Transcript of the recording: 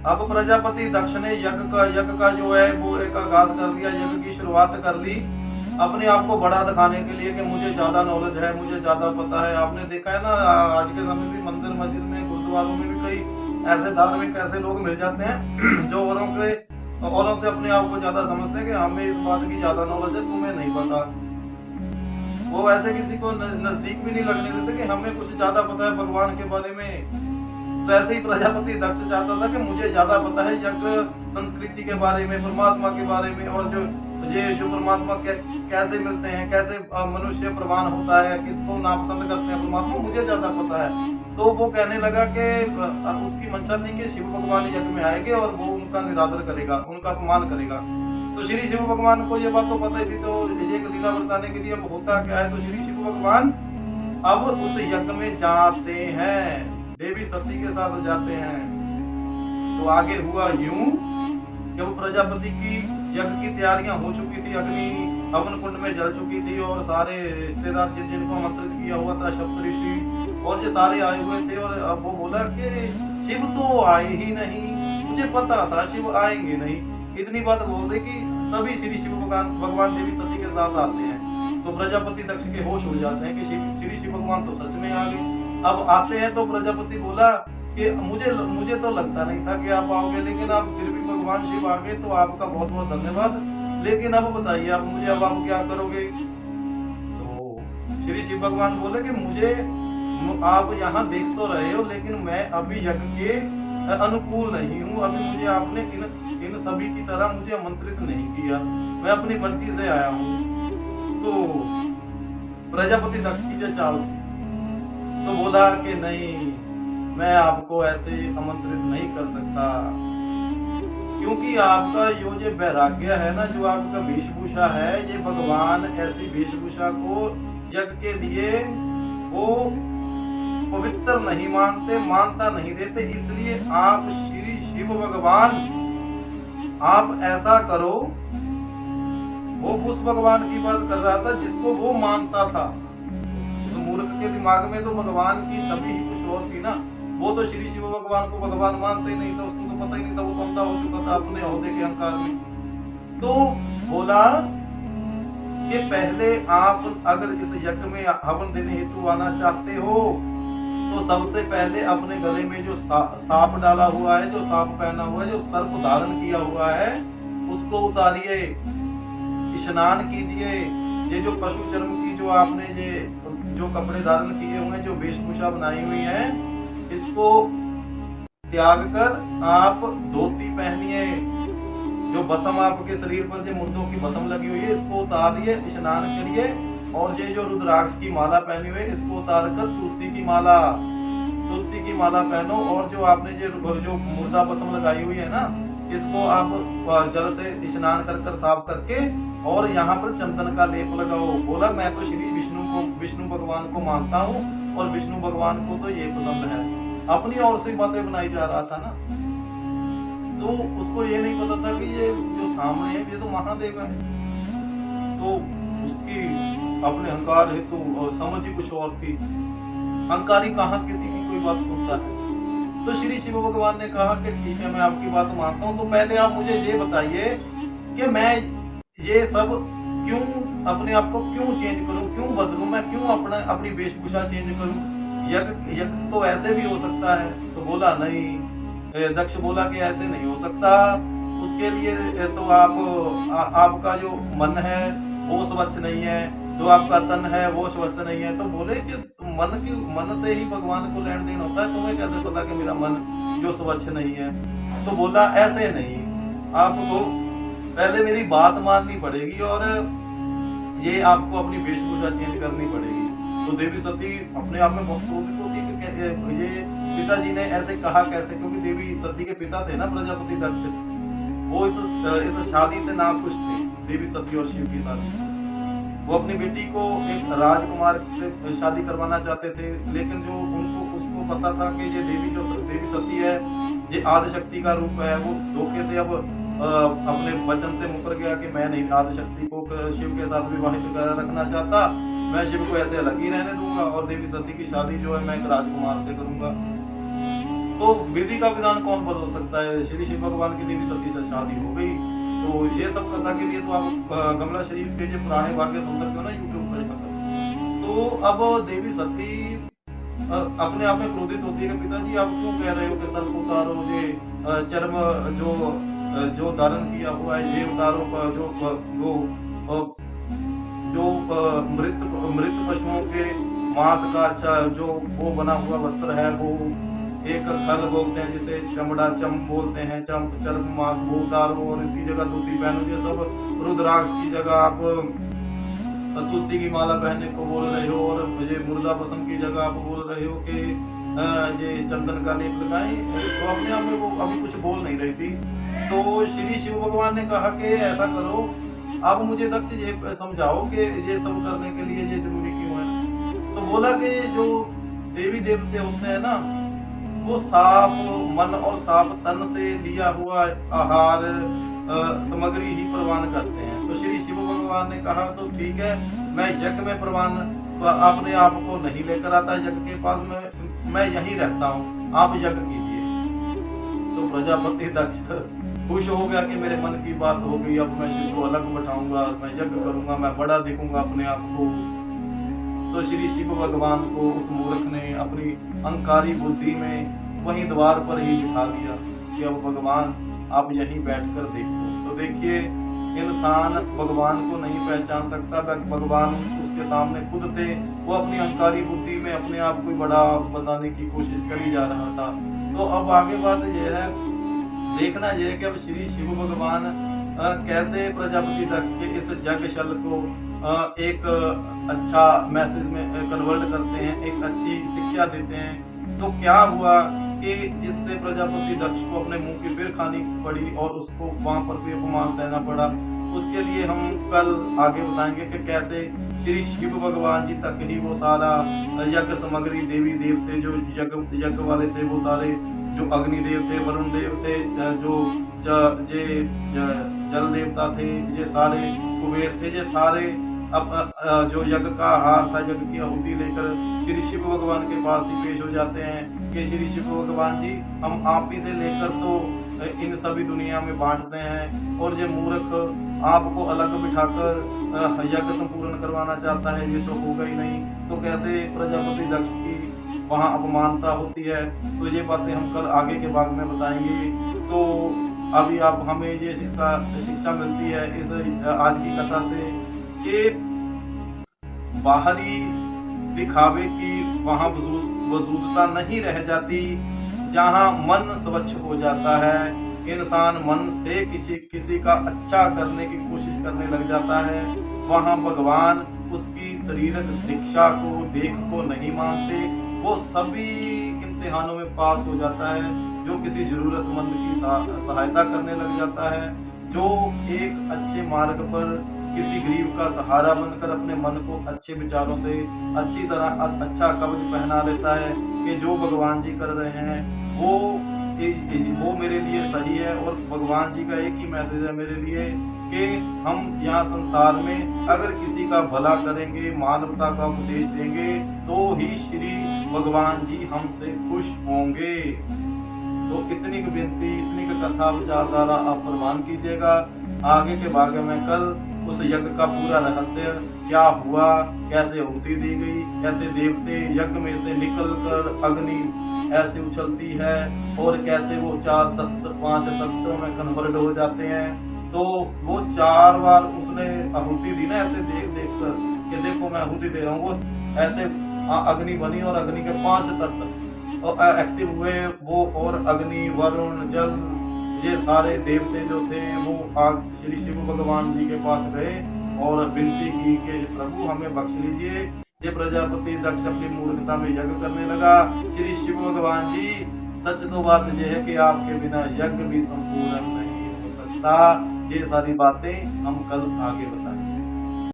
अब प्रजापति दक्ष ने यज्ञ का जो है वो एक आगाज कर दिया, यज्ञ की शुरुआत कर ली अपने आप को बड़ा दिखाने के लिए कि मुझे ज्यादा नॉलेज है, मुझे ज्यादा पता है। आपने देखा है ना, आज के समय में मंदिर मस्जिद में गुरुद्वारों में भी कई ऐसे धार्मिक ऐसे लोग मिल जाते हैं जो औरों से अपने आप को ज्यादा समझते हैं कि हमें इस बात की ज्यादा नॉलेज है, तुम्हें नहीं पता। वो ऐसे किसी को नजदीक भी नहीं लगने देते कि हमें कुछ ज्यादा पता है भगवान के बारे में। तो ऐसे ही प्रजापति दक्ष चाहता था कि मुझे ज्यादा पता है यज्ञ संस्कृति के बारे में, परमात्मा के बारे में, और जो परमात्मा कैसे मिलते हैं, कैसे मनुष्य प्रमाण होता है, किसको नापसंद करते हैं परमात्मा, मुझे ज्यादा पता है। तो वो कहने लगा कि उसकी मंशा थी कि शिव भगवान यज्ञ में आएंगे और वो उनका निरादर करेगा, उनका अपमान करेगा। तो श्री शिव भगवान को ये बात तो पता ही थी। तो एक लीला बताने के लिए अब होता क्या है, तो श्री शिव भगवान अब उस यज्ञ में जाते हैं, देवी सती के साथ जाते हैं। तो आगे हुआ यूं कि वो प्रजापति की यज्ञ की तैयारियां हो चुकी थी, अग्नि हवन कुंड में जल चुकी थी और सारे रिश्तेदार जिनको आमंत्रित किया हुआ था, सप्तऋषि और ये सारे आए हुए थे। और अब वो बोला कि शिव तो आए ही नहीं, मुझे पता था शिव आएंगे नहीं। इतनी बात बोल रही कि तभी श्री शिव भगवान देवी सती के साथ आते हैं। तो प्रजापति दक्ष के होश उड़ जाते हैं कि श्री शिव भगवान तो सच में आ गए। अब आते हैं तो प्रजापति बोला कि मुझे तो लगता नहीं था कि आप आओगे, लेकिन आप फिर भी भगवान शिव आ गए तो आपका बहुत बहुत धन्यवाद। लेकिन अब बताइए आप मुझे, अब आप क्या करोगे? तो श्री शिव भगवान बोले कि मुझे आप यहाँ देख तो रहे हो, लेकिन मैं अभी यज्ञ के अनुकूल नहीं हूँ। अभी मुझे आपने इन सभी की तरह मुझे आमंत्रित नहीं किया, मैं अपनी मर्जी से आया हूँ। तो प्रजापति दक्ष की जो चाल थी, तो बोला कि नहीं, मैं आपको ऐसे आमंत्रित नहीं कर सकता, क्योंकि आपका यो जो वैराग्य है ना, जो आपका वेशभूषा है, ये भगवान ऐसी वेशभूषा को यज्ञ के लिए वो पवित्र नहीं मानता नहीं देते। इसलिए आप श्री शिव भगवान आप ऐसा करो। वो उस भगवान की बात कर रहा था जिसको वो मानता था। उस मूर्ख के दिमाग में तो भगवान की छवि ही कुछ और थी ना। वो तो श्री शिव भगवान को भगवान मानते ही नहीं था, उसको तो पता ही नहीं था, वो तो अंधा हो चुका था अपने ओहदे के अहंकार में। तो बोला कि पहले आप अगर इस यज्ञ में हवन देने हेतु आना चाहते हो तो सबसे पहले अपने गले में जो सांप डाला हुआ है, जो सांप पहना हुआ है, जो सर्प धारण किया हुआ है, उसको उतारिए, स्नान कीजिए। ये जो पशु चर्म की जो आपने जो कपड़े धारण किए हुए हैं, जो वेशभूषा बनाई हुई है, इसको त्याग कर आप धोती पहनिए। जो बसम आपके शरीर पर जो मुंडों की बसम लगी हुई है, इसको उतारिए, स्नान करिए। और ये जो रुद्राक्ष की माला पहनी हुई है, इसको उतार कर तुलसी की माला पहनो। और जो आपने जो मुर्दा बसम लगाई हुई है ना, इसको आप जल से स्नान कर साफ करके और यहाँ पर चंदन का लेप लगाओ। बोला मैं तो श्री विष्णु भगवान को मानता हूँ और विष्णु भगवान को तो ये पसंद है। अपनी ओर से बातें बनाई जा रहा था ना। तो उसको ये नहीं पता था कि ये जो सामने है ये तो महादेव है। तो उसकी अपने अहंकार हेतु और समझ ही कुछ और थी। अहंकारी कहाँ किसी की कोई बात सुनता है। तो श्री शिव भगवान ने कहा कि ठीक है, मैं आपकी बात मानता हूँ। तो पहले आप मुझे ये बताइए कि मैं ये सब क्यों अपने आप को क्यों चेंज करूं, क्यों बदलूं, मैं क्यों अपनी वेशभूषा चेंज करूं? यज्ञ तो ऐसे भी हो सकता है। तो बोला नहीं, दक्ष बोला कि ऐसे नहीं हो सकता। उसके लिए तो आपका जो मन है वो स्वच्छ नहीं है, जो आपका तन है वो स्वच्छ नहीं है। तो बोले कि मन से ही भगवान को लेन देन होता है, तुम्हें कैसे पता कि मेरा मन जो स्वच्छ नहीं है? तो बोला ऐसे नहीं, आपको पहले मेरी बात माननी पड़ेगी और ये आपको अपनी वेशभूषा चेंज करनी पड़ेगी। तो देवी सती अपने आप में बहुत क्रोधित होती है कि ये पिताजी ने ऐसे कहा कैसे, क्योंकि देवी सती के पिता थे ना प्रजापति दक्ष, वो इस शादी से नाखुश थे, देवी सती और शिव की शादी। वो अपनी बेटी को एक राजकुमार से शादी करवाना चाहते थे, लेकिन जो उसको पता था कि ये देवी सती है, ये आदिशक्ति का रूप है। वो धोखे से अब अपने वचन से मुकर गया कि मैं नहीं आदिशक्ति को शिव के साथ विवाहित रखना चाहता, मैं शिव को ऐसे अलग ही रहने दूंगा और देवी सती की शादी जो है मैं एक राजकुमार से करूंगा। तो विधि का विधान कौन बदल सकता है? श्री शिव भगवान की देवी सती से शादी हो गई। तो ये सब कथा के लिए तो आप कमला शरीफ के जो पुराने वाक्य सुन सकते हो ना यूट्यूब पर जाकर। तो अब देवी सती अपने आप में क्रोधित होती है कि पिताजी आप क्यों कह रहे हो कि सर्प उतारो, ये चर्म जो जो धारण किया हुआ है ये उतारो, जो मृत मृत पशुओं के मांस का अच्छा जो वो बना हुआ वस्त्र है, वो एक खल बोलते हैं जिसे चमड़ा चम बोलते हैं, चर्म मांस वो उतारो और इसकी जगह धोती पहनो। ये सब रुद्राक्ष की जगह आप तुलसी की माला पहनने को बोल रहे हो, और मुझे मुर्दा पसंद की जगह आप बोल रहे हो कि ये चंदन का लेप लगाएं। तो अपने आप में वो अभी कुछ बोल नहीं रही थी। तो श्री शिव भगवान ने कहा कि ऐसा करो, आप मुझे दक्ष ये समझाओ कि ये सब करने के लिए ये जरूरी क्यों है। तो बोला कि जो देवी देवते होते हैं ना, वो साफ मन और साफ तन से लिया हुआ आहार सामग्री ही प्रवान करते हैं। तो श्री शिव भगवान ने कहा तो ठीक है, मैं यज्ञ में प्रवान अपने आप को नहीं लेकर आता यज्ञ के पास, मैं यहीं रहता हूँ, आप यज्ञ कीजिए। तो प्रजापति दक्ष खुश हो गया कि मेरे मन की बात हो गई, अब मैं शिव को अलग बैठाऊंगा, मैं यज्ञ करूंगा, मैं बड़ा दिखूंगा अपने आप को। तो श्री शिव भगवान को उस मूर्ख ने अपनी अहंकारी बुद्धि में वहीं द्वार पर ही बिठा दिया कि अब भगवान आप यहीं बैठकर देखो। तो देखिए, इंसान भगवान को नहीं पहचान सकता, भगवान उसके सामने खुद थे, वो अपनी अहंकारी बुद्धि में अपने आप को बड़ा बताने की कोशिश करी जा रहा था। तो अब आगे बात यह है, देखना यह है कि अब श्री शिव भगवान कैसे प्रजापति दक्ष के इस यज्ञशल को एक अच्छा मैसेज में कन्वर्ट करते हैं, एक अच्छी शिक्षा देते हैं। तो क्या हुआ कि जिससे प्रजापति दक्ष को अपने मुंह की फिर खानी पड़ी और उसको वहां पर भी अपमान सहना पड़ा। उसके लिए हम कल आगे बताएंगे कि कैसे श्री शिव भगवान जी तक ही वो सारा यज्ञ सामग्री, देवी देवते जो यज्ञ वाले थे, वो सारे जो अग्निदेव थे, वरुण देव थे, जो जल देवता थे, ये सारे कुबेर थे, ये सारे अब जो यज्ञ का आहार था, यज्ञ की आहुति लेकर श्री शिव भगवान के पास ही पेश हो जाते हैं कि श्री शिव भगवान जी, हम आप ही से लेकर तो इन सभी दुनिया में बांटते हैं, और ये मूर्ख आपको अलग बिठाकर यज्ञ संपूर्ण करवाना चाहता है, ये तो होगा ही नहीं। तो कैसे प्रजापति दक्ष की वहाँ अपमानता होती है। तो ये बातें हम कल आगे के भाग में बताएंगे। तो अभी आप हमें ये शिक्षा मिलती है इस आज की कथा से कि बाहरी दिखावे की वहाँ वजूदता नहीं रह जाती। जहाँ मन स्वच्छ हो जाता है, इंसान मन से किसी का अच्छा करने की कोशिश करने लग जाता है, वहाँ भगवान उसकी शरीरक दीक्षा को, देख को नहीं मानते। वो सभी इम्तिहानों में पास हो जाता है, जो किसी जरूरतमंद की सहायता करने लग जाता है, जो एक अच्छे मार्ग पर किसी गरीब का सहारा बनकर अपने मन को अच्छे विचारों से अच्छी तरह अच्छा कवच पहना लेता है कि जो भगवान जी कर रहे हैं वो मेरे लिए सही है। और भगवान जी का एक ही मैसेज है मेरे लिए कि हम यहाँ संसार में अगर किसी का भला करेंगे, मानवता का उपदेश देंगे, तो ही श्री भगवान जी हमसे खुश होंगे। तो इतनी विनती, इतनी कथा विचारधारा आप प्रवान कीजिएगा। आगे के भाग में कल उस यज्ञ का पूरा रहस्य क्या हुआ, कैसे आहुति दी गई, कैसे देवते यज्ञ में से निकलकर अग्नि ऐसे उछलती है, और कैसे वो 4 तत्व 5 तत्वों में कन्वर्ट हो जाते हैं। तो वो 4 बार उसने आहुति दी ना, ऐसे देख कर कि देखो मैं आहुति दे रहा हूँ, वो ऐसे अग्नि बनी और अग्नि के 5 तत्व और एक्टिव हुए वो, और अग्नि, वरुण, जल, ये सारे देवते जो थे वो आग श्री शिव भगवान जी के पास गए और विनती की कि प्रभु हमें बख्श लीजिए। ये प्रजापति दक्ष अपनी मूर्खता में यज्ञ करने लगा। श्री शिव भगवान जी, सच तो बात यह है कि आपके बिना यज्ञ भी संपूर्ण नहीं हो सकता। ये सारी बातें हम कल आगे बताएंगे।